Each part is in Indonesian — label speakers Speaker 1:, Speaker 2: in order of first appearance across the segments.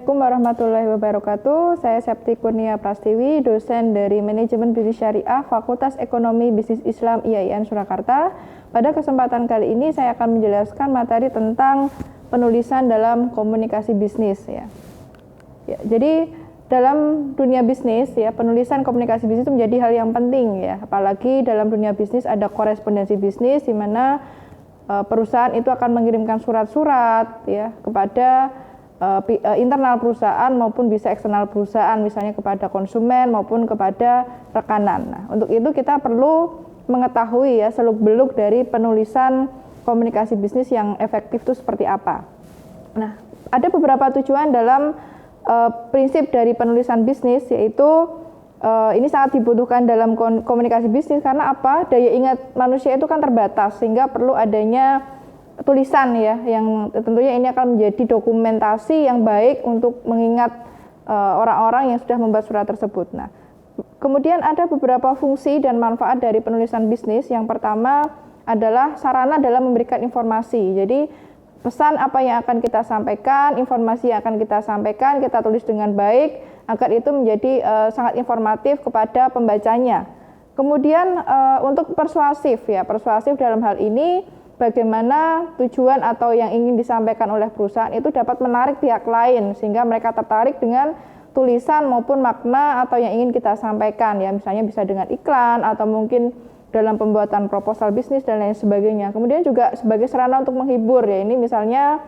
Speaker 1: Assalamualaikum warahmatullahi wabarakatuh. Saya Septi Kurnia Prastiwi, dosen dari Manajemen Bisnis Syariah, Fakultas Ekonomi Bisnis Islam IAIN Surakarta. Pada kesempatan kali ini saya akan menjelaskan materi tentang penulisan dalam komunikasi bisnis ya. Jadi dalam dunia bisnis ya, penulisan komunikasi bisnis itu menjadi hal yang penting ya. Apalagi dalam dunia bisnis ada korespondensi bisnis di mana perusahaan itu akan mengirimkan surat-surat ya kepada internal perusahaan maupun bisa eksternal perusahaan, misalnya kepada konsumen maupun kepada rekanan. Nah, untuk itu kita perlu mengetahui ya seluk-beluk dari penulisan komunikasi bisnis yang efektif itu seperti apa. Nah, ada beberapa tujuan dalam prinsip dari penulisan bisnis, yaitu ini sangat dibutuhkan dalam komunikasi bisnis karena apa? Daya ingat manusia itu kan terbatas, sehingga perlu adanya tulisan ya, yang tentunya ini akan menjadi dokumentasi yang baik untuk mengingat orang-orang yang sudah membuat surat tersebut. Nah, kemudian ada beberapa fungsi dan manfaat dari penulisan bisnis. Yang pertama adalah sarana dalam memberikan informasi. Jadi pesan apa yang akan kita sampaikan, informasi yang akan kita sampaikan, kita tulis dengan baik agar itu menjadi sangat informatif kepada pembacanya. Kemudian untuk persuasif ya, persuasif dalam hal ini bagaimana tujuan atau yang ingin disampaikan oleh perusahaan itu dapat menarik pihak lain sehingga mereka tertarik dengan tulisan maupun makna atau yang ingin kita sampaikan ya, misalnya bisa dengan iklan atau mungkin dalam pembuatan proposal bisnis dan lain sebagainya. Kemudian juga sebagai sarana untuk menghibur ya, ini misalnya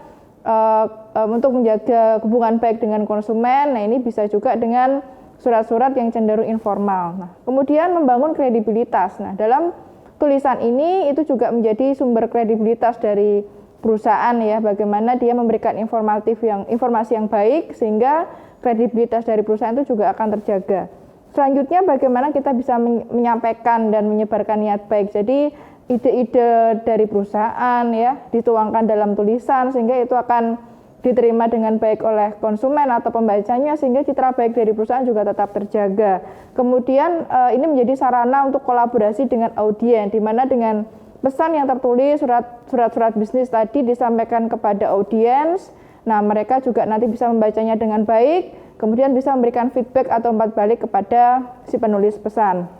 Speaker 1: untuk menjaga hubungan baik dengan konsumen. Nah, ini bisa juga dengan surat-surat yang cenderung informal. Nah, kemudian membangun kredibilitas. Nah, dalam tulisan ini itu juga menjadi sumber kredibilitas dari perusahaan ya, bagaimana dia memberikan informasi yang baik sehingga kredibilitas dari perusahaan itu juga akan terjaga. Selanjutnya bagaimana kita bisa menyampaikan dan menyebarkan niat baik. Jadi ide-ide dari perusahaan ya dituangkan dalam tulisan sehingga itu akan diterima dengan baik oleh konsumen atau pembacanya sehingga citra baik dari perusahaan juga tetap terjaga. Kemudian ini menjadi sarana untuk kolaborasi dengan audiens, di mana dengan pesan yang tertulis surat-surat bisnis tadi disampaikan kepada audiens. Nah, mereka juga nanti bisa membacanya dengan baik, kemudian bisa memberikan feedback atau umpan balik kepada si penulis pesan.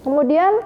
Speaker 1: Kemudian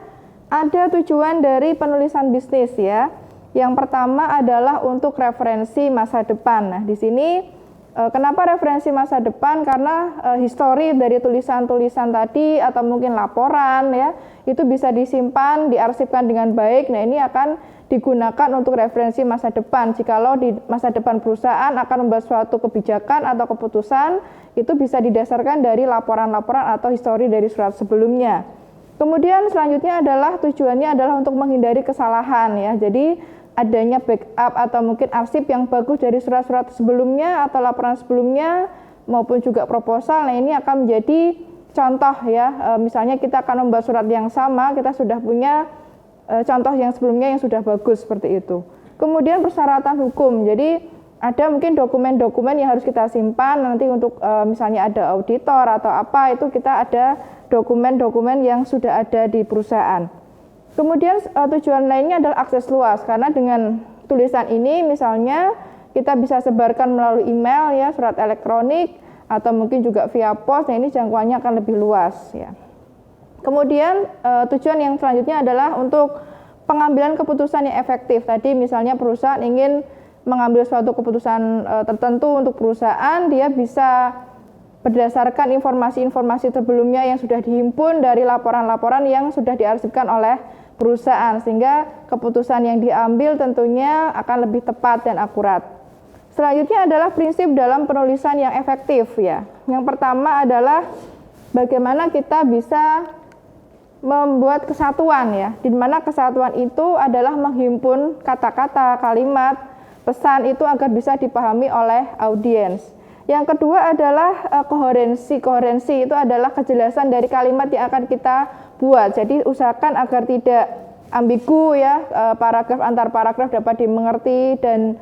Speaker 1: ada tujuan dari penulisan bisnis ya. Yang pertama adalah untuk referensi masa depan. Nah, di sini kenapa referensi masa depan? Karena histori dari tulisan-tulisan tadi atau mungkin laporan ya, itu bisa disimpan, diarsipkan dengan baik. Nah, ini akan digunakan untuk referensi masa depan. Jikalau di masa depan perusahaan akan membuat suatu kebijakan atau keputusan, itu bisa didasarkan dari laporan-laporan atau histori dari surat sebelumnya. Kemudian selanjutnya adalah tujuannya adalah untuk menghindari kesalahan ya. Jadi adanya backup atau mungkin arsip yang bagus dari surat-surat sebelumnya atau laporan sebelumnya maupun juga proposal. Nah, ini akan menjadi contoh ya, misalnya kita akan membuat surat yang sama, kita sudah punya contoh yang sebelumnya yang sudah bagus seperti itu. Kemudian persyaratan hukum, jadi ada mungkin dokumen-dokumen yang harus kita simpan nanti untuk misalnya ada auditor atau apa, itu kita ada dokumen-dokumen yang sudah ada di perusahaan. Kemudian tujuan lainnya adalah akses luas, karena dengan tulisan ini misalnya kita bisa sebarkan melalui email ya, surat elektronik atau mungkin juga via pos. Nah, ini jangkauannya akan lebih luas ya. Kemudian tujuan yang selanjutnya adalah untuk pengambilan keputusan yang efektif. Tadi misalnya perusahaan ingin mengambil suatu keputusan tertentu untuk perusahaan, dia bisa berdasarkan informasi-informasi sebelumnya yang sudah dihimpun dari laporan-laporan yang sudah diarsipkan oleh perusahaan, sehingga keputusan yang diambil tentunya akan lebih tepat dan akurat. Selanjutnya adalah prinsip dalam penulisan yang efektif ya. Yang pertama adalah bagaimana kita bisa membuat kesatuan ya, di mana kesatuan itu adalah menghimpun kata-kata, kalimat, pesan itu agar bisa dipahami oleh audiens. Yang kedua adalah koherensi. Koherensi itu adalah kejelasan dari kalimat yang akan kita buat. Jadi usahakan agar tidak ambigu ya, paragraf antar paragraf dapat dimengerti dan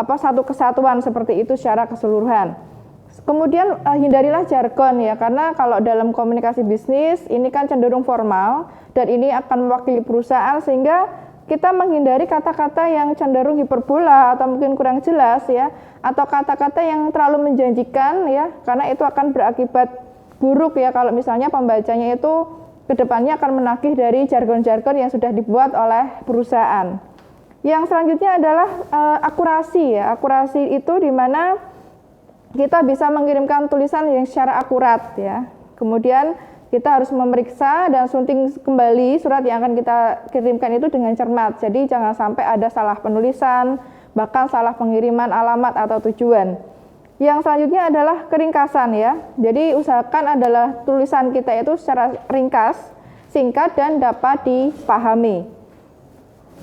Speaker 1: satu kesatuan seperti itu secara keseluruhan. Kemudian hindarilah jargon ya, karena kalau dalam komunikasi bisnis ini kan cenderung formal dan ini akan mewakili perusahaan sehingga kita menghindari kata-kata yang cenderung hiperbola atau mungkin kurang jelas ya, atau kata-kata yang terlalu menjanjikan ya, karena itu akan berakibat buruk ya kalau misalnya pembacanya itu kedepannya akan menagih dari jargon-jargon yang sudah dibuat oleh perusahaan. Yang selanjutnya adalah akurasi ya. Akurasi itu di mana kita bisa mengirimkan tulisan yang secara akurat ya. Kemudian kita harus memeriksa dan sunting kembali surat yang akan kita kirimkan itu dengan cermat. Jadi jangan sampai ada salah penulisan, bahkan salah pengiriman alamat atau tujuan. Yang selanjutnya adalah keringkasan ya. Jadi usahakan adalah tulisan kita itu secara ringkas, singkat dan dapat dipahami.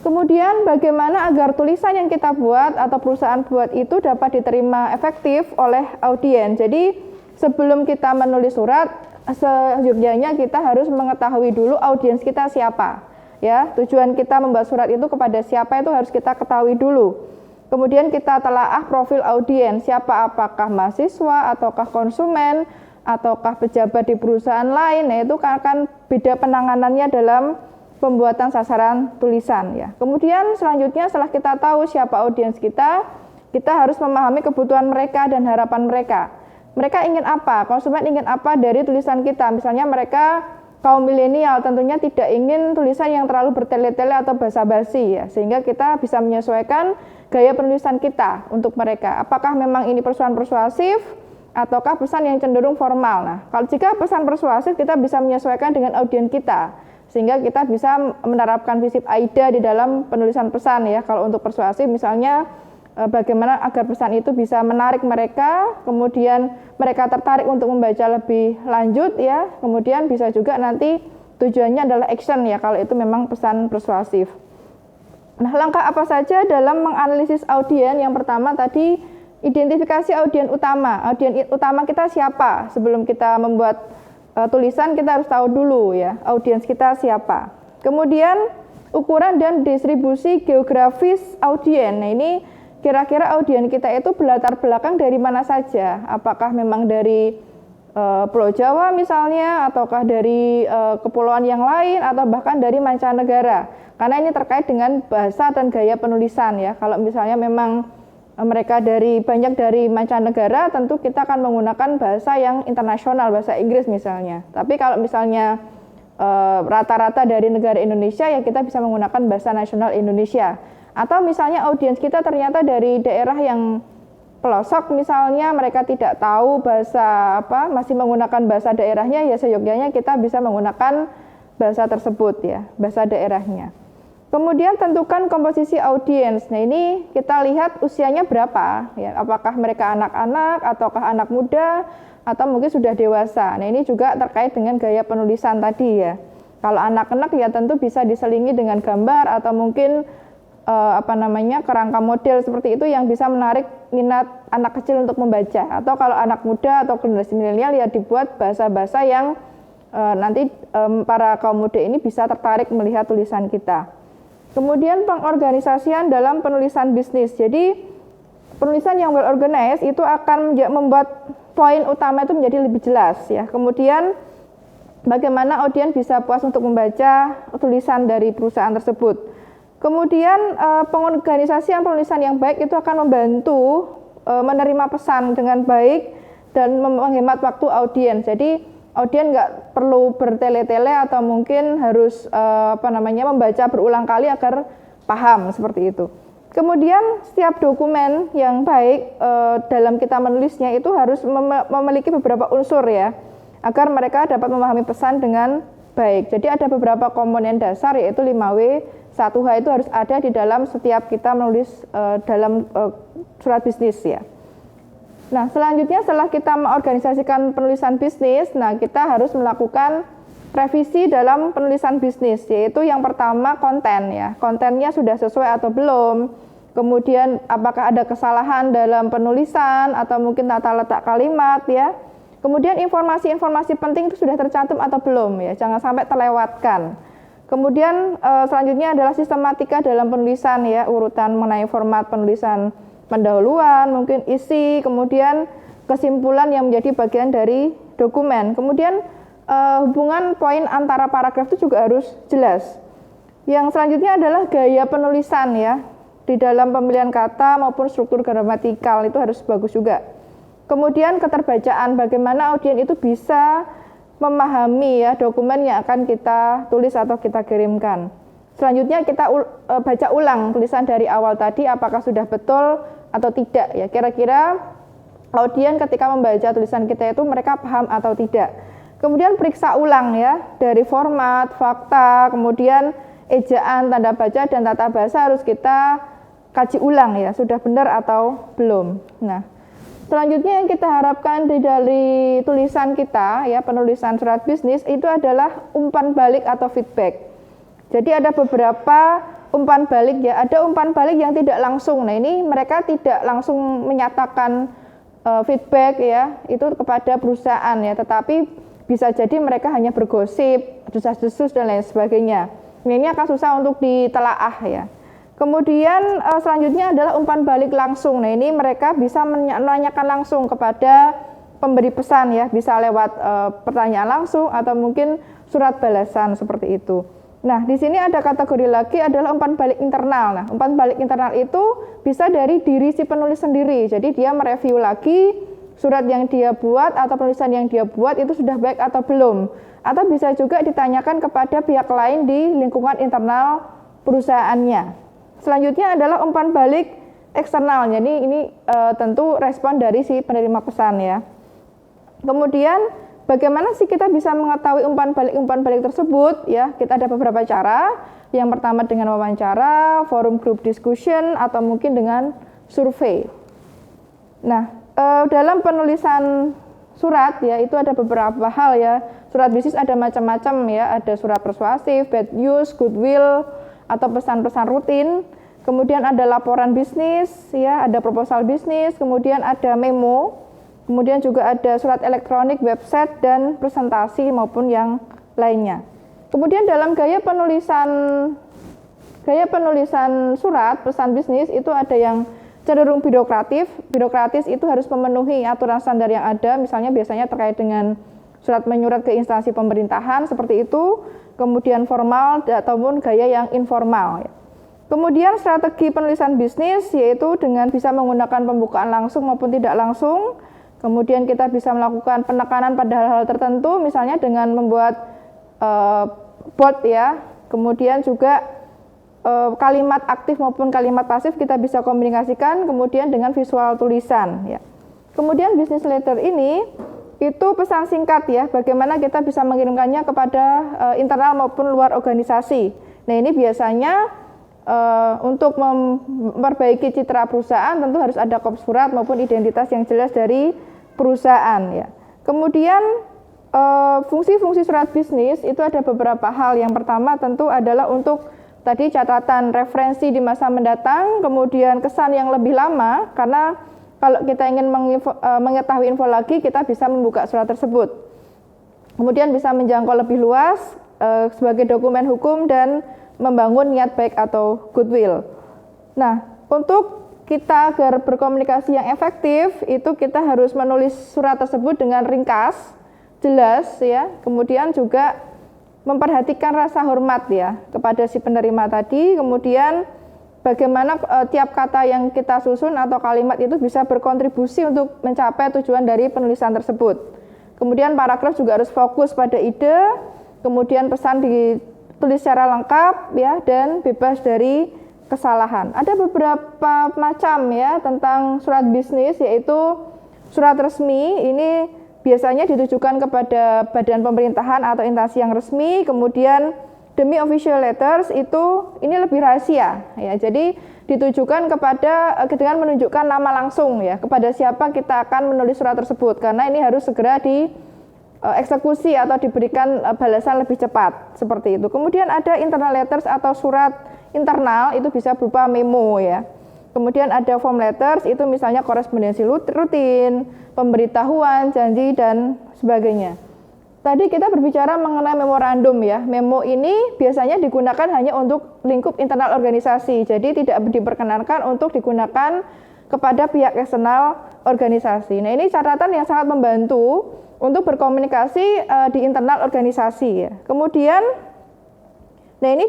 Speaker 1: Kemudian bagaimana agar tulisan yang kita buat atau perusahaan buat itu dapat diterima efektif oleh audiens. Jadi sebelum kita menulis surat, seyogyanya kita harus mengetahui dulu audiens kita siapa. Ya, tujuan kita membuat surat itu kepada siapa itu harus kita ketahui dulu. Kemudian kita telaah profil audiens, siapa, apakah mahasiswa ataukah konsumen ataukah pejabat di perusahaan lain. Nah, itu akan beda penanganannya dalam pembuatan sasaran tulisan ya. Kemudian selanjutnya setelah kita tahu siapa audiens kita harus memahami kebutuhan mereka dan harapan mereka. Mereka ingin apa? Konsumen ingin apa dari tulisan kita? Misalnya mereka kaum milenial tentunya tidak ingin tulisan yang terlalu bertele-tele atau basa-basi ya, sehingga kita bisa menyesuaikan gaya penulisan kita untuk mereka. Apakah memang ini pesan persuasif ataukah pesan yang cenderung formal? Nah, kalau jika pesan persuasif kita bisa menyesuaikan dengan audiens kita, sehingga kita bisa menerapkan prinsip AIDA di dalam penulisan pesan ya. Kalau untuk persuasif misalnya bagaimana agar pesan itu bisa menarik mereka, kemudian mereka tertarik untuk membaca lebih lanjut ya. Kemudian bisa juga nanti tujuannya adalah action ya kalau itu memang pesan persuasif. Nah, langkah apa saja dalam menganalisis audiens? Yang pertama tadi identifikasi audiens utama. Audiens utama kita siapa? Sebelum kita membuat tulisan kita harus tahu dulu ya audiens kita siapa. Kemudian ukuran dan distribusi geografis audiens. Nah, ini kira-kira audiens kita itu berlatar belakang dari mana saja? Apakah memang dari Pulau Jawa misalnya, ataukah dari kepulauan yang lain, atau bahkan dari mancanegara? Karena ini terkait dengan bahasa dan gaya penulisan ya. Kalau misalnya memang mereka banyak dari mancanegara, tentu kita akan menggunakan bahasa yang internasional, bahasa Inggris misalnya. Tapi kalau misalnya rata-rata dari negara Indonesia, ya kita bisa menggunakan bahasa nasional Indonesia. Atau misalnya audiens kita ternyata dari daerah yang pelosok, misalnya mereka tidak tahu bahasa apa, masih menggunakan bahasa daerahnya, ya seyogyanya kita bisa menggunakan bahasa tersebut ya, bahasa daerahnya. Kemudian tentukan komposisi audiens. Nah, ini kita lihat usianya berapa ya, apakah mereka anak-anak ataukah anak muda atau mungkin sudah dewasa. Nah, ini juga terkait dengan gaya penulisan tadi ya. Kalau anak-anak ya tentu bisa diselingi dengan gambar atau mungkin kerangka model seperti itu yang bisa menarik minat anak kecil untuk membaca. Atau kalau anak muda atau generasi milenial ya dibuat bahasa-bahasa yang nanti para kaum muda ini bisa tertarik melihat tulisan kita. Kemudian pengorganisasian dalam penulisan bisnis. Jadi penulisan yang well organized itu akan membuat poin utama itu menjadi lebih jelas ya. Kemudian bagaimana audiens bisa puas untuk membaca tulisan dari perusahaan tersebut. Kemudian pengorganisasian penulisan yang baik itu akan membantu menerima pesan dengan baik dan menghemat waktu audiens. Jadi audiens nggak perlu bertele-tele atau mungkin harus membaca berulang kali agar paham seperti itu. Kemudian setiap dokumen yang baik dalam kita menulisnya itu harus memiliki beberapa unsur ya, agar mereka dapat memahami pesan dengan baik. Jadi ada beberapa komponen dasar yaitu 5W, 1H itu harus ada di dalam setiap kita menulis dalam surat bisnis ya. Nah, selanjutnya setelah kita mengorganisasikan penulisan bisnis, nah kita harus melakukan revisi dalam penulisan bisnis, yaitu yang pertama konten ya. Kontennya sudah sesuai atau belum? Kemudian apakah ada kesalahan dalam penulisan atau mungkin tata letak kalimat ya. Kemudian informasi-informasi penting itu sudah tercantum atau belum ya, jangan sampai terlewatkan. Kemudian selanjutnya adalah sistematika dalam penulisan ya, urutan mengenai format penulisan, pendahuluan, mungkin isi, kemudian kesimpulan yang menjadi bagian dari dokumen. Kemudian hubungan poin antara paragraf itu juga harus jelas. Yang selanjutnya adalah gaya penulisan ya. Di dalam pemilihan kata maupun struktur gramatikal itu harus bagus juga. Kemudian keterbacaan, bagaimana audien itu bisa memahami ya dokumen yang akan kita tulis atau kita kirimkan. Selanjutnya kita baca ulang tulisan dari awal tadi apakah sudah betul atau tidak ya. Kira-kira audien ketika membaca tulisan kita itu mereka paham atau tidak. Kemudian periksa ulang ya dari format, fakta, kemudian ejaan, tanda baca dan tata bahasa harus kita kaji ulang ya, sudah benar atau belum. Nah, selanjutnya yang kita harapkan dari tulisan kita ya, penulisan surat bisnis itu adalah umpan balik atau feedback. Jadi ada beberapa umpan balik ya, ada umpan balik yang tidak langsung. Nah, ini mereka tidak langsung menyatakan feedback ya, itu kepada perusahaan ya, tetapi bisa jadi mereka hanya bergosip, desas-desus dan lain sebagainya. Ini akan susah untuk ditelaah ya. Kemudian selanjutnya adalah umpan balik langsung. Nah, ini mereka bisa menanyakan langsung kepada pemberi pesan ya, bisa lewat pertanyaan langsung atau mungkin surat balasan seperti itu. Nah, di sini ada kategori lagi adalah umpan balik internal. Nah, umpan balik internal itu bisa dari diri si penulis sendiri. Jadi dia mereview lagi surat yang dia buat atau penulisan yang dia buat itu sudah baik atau belum. Atau bisa juga ditanyakan kepada pihak lain di lingkungan internal perusahaannya. Selanjutnya adalah umpan balik eksternal. Jadi ini tentu respon dari si penerima pesan ya. Kemudian bagaimana sih kita bisa mengetahui umpan balik tersebut ya? Kita ada beberapa cara. Yang pertama dengan wawancara, forum group discussion atau mungkin dengan survei. Nah, dalam penulisan surat ya itu ada beberapa hal ya. Surat bisnis ada macam-macam ya, ada surat persuasif, bad news, goodwill atau pesan-pesan rutin. Kemudian ada laporan bisnis ya, ada proposal bisnis, kemudian ada memo. Kemudian juga ada surat elektronik, website dan presentasi maupun yang lainnya. Kemudian dalam gaya penulisan surat pesan bisnis itu ada yang cenderung birokratis itu harus memenuhi aturan standar yang ada, misalnya biasanya terkait dengan surat menyurat ke instansi pemerintahan seperti itu, kemudian formal ataupun gaya yang informal. Kemudian strategi penulisan bisnis yaitu dengan bisa menggunakan pembukaan langsung maupun tidak langsung. Kemudian kita bisa melakukan penekanan pada hal-hal tertentu, misalnya dengan membuat bold ya. Kemudian juga kalimat aktif maupun kalimat pasif kita bisa komunikasikan, kemudian dengan visual tulisan ya. Kemudian business letter ini itu pesan singkat ya, bagaimana kita bisa mengirimkannya kepada internal maupun luar organisasi. Nah, ini biasanya untuk memperbaiki citra perusahaan tentu harus ada kop surat maupun identitas yang jelas dari perusahaan ya. Kemudian fungsi-fungsi surat bisnis itu ada beberapa hal. Yang pertama tentu adalah untuk tadi catatan referensi di masa mendatang, kemudian kesan yang lebih lama, karena kalau kita ingin mengetahui info lagi, kita bisa membuka surat tersebut. Kemudian bisa menjangkau lebih luas sebagai dokumen hukum dan membangun niat baik atau goodwill. Nah, untuk kita agar berkomunikasi yang efektif, itu kita harus menulis surat tersebut dengan ringkas, jelas ya. Kemudian juga memperhatikan rasa hormat ya kepada si penerima tadi, kemudian bagaimana tiap kata yang kita susun atau kalimat itu bisa berkontribusi untuk mencapai tujuan dari penulisan tersebut. Kemudian paragraf juga harus fokus pada ide, kemudian pesan ditulis secara lengkap ya dan bebas dari kesalahan. Ada beberapa macam ya tentang surat bisnis, yaitu surat resmi ini biasanya ditujukan kepada badan pemerintahan atau instansi yang resmi, kemudian demi official letters itu ini lebih rahasia ya. Jadi ditujukan kepada dengan menunjukkan nama langsung ya kepada siapa kita akan menulis surat tersebut, karena ini harus segera dieksekusi atau diberikan balasan lebih cepat seperti itu. Kemudian ada internal letters atau surat internal, itu bisa berupa memo ya. Kemudian ada form letters, itu misalnya korespondensi rutin, pemberitahuan, janji, dan sebagainya. Tadi kita berbicara mengenai memorandum ya. Memo ini biasanya digunakan hanya untuk lingkup internal organisasi, jadi tidak diperkenankan untuk digunakan kepada pihak eksternal organisasi. Nah, ini catatan yang sangat membantu untuk berkomunikasi di internal organisasi ya. Kemudian Nah, ini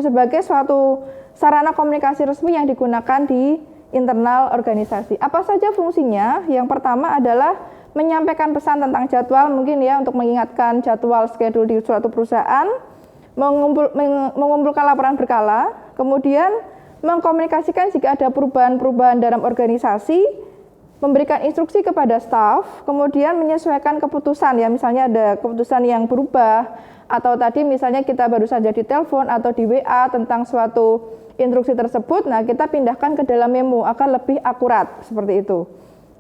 Speaker 1: sebagai suatu sarana komunikasi resmi yang digunakan di internal organisasi. Apa saja fungsinya? Yang pertama adalah menyampaikan pesan tentang jadwal, mungkin ya, untuk mengingatkan jadwal schedule di suatu perusahaan, mengumpulkan laporan berkala, kemudian mengkomunikasikan jika ada perubahan-perubahan dalam organisasi, memberikan instruksi kepada staf, kemudian menyesuaikan keputusan ya, misalnya ada keputusan yang berubah, atau tadi misalnya kita baru saja ditelepon atau di WA tentang suatu instruksi tersebut, nah kita pindahkan ke dalam memo akan lebih akurat seperti itu.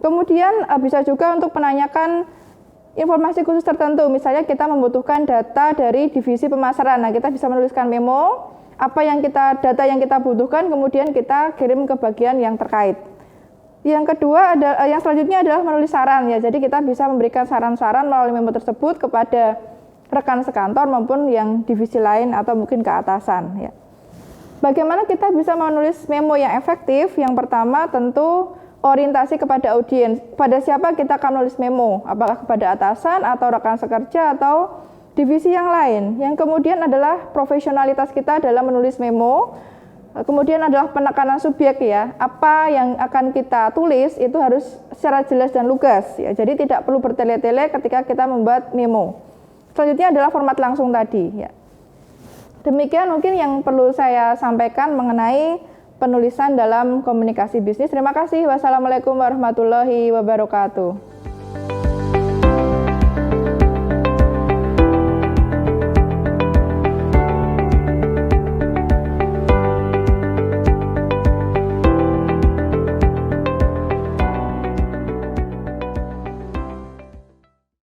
Speaker 1: Kemudian bisa juga untuk menanyakan informasi khusus tertentu, misalnya kita membutuhkan data dari divisi pemasaran, nah kita bisa menuliskan memo, data yang kita butuhkan, kemudian kita kirim ke bagian yang terkait. Yang kedua, yang selanjutnya adalah menulis saran ya, jadi kita bisa memberikan saran-saran melalui memo tersebut kepada rekan sekantor maupun yang divisi lain atau mungkin ke atasan ya. Bagaimana kita bisa menulis memo yang efektif? Yang pertama tentu orientasi kepada audiens. Pada siapa kita akan menulis memo? Apakah kepada atasan atau rekan sekerja atau divisi yang lain? Yang kemudian adalah profesionalitas kita dalam menulis memo. Kemudian adalah penekanan subjek ya. Apa yang akan kita tulis itu harus secara jelas dan lugas ya. Jadi tidak perlu bertele-tele ketika kita membuat memo. Selanjutnya adalah format langsung tadi ya. Demikian mungkin yang perlu saya sampaikan mengenai penulisan dalam komunikasi bisnis. Terima kasih. Wassalamualaikum warahmatullahi wabarakatuh.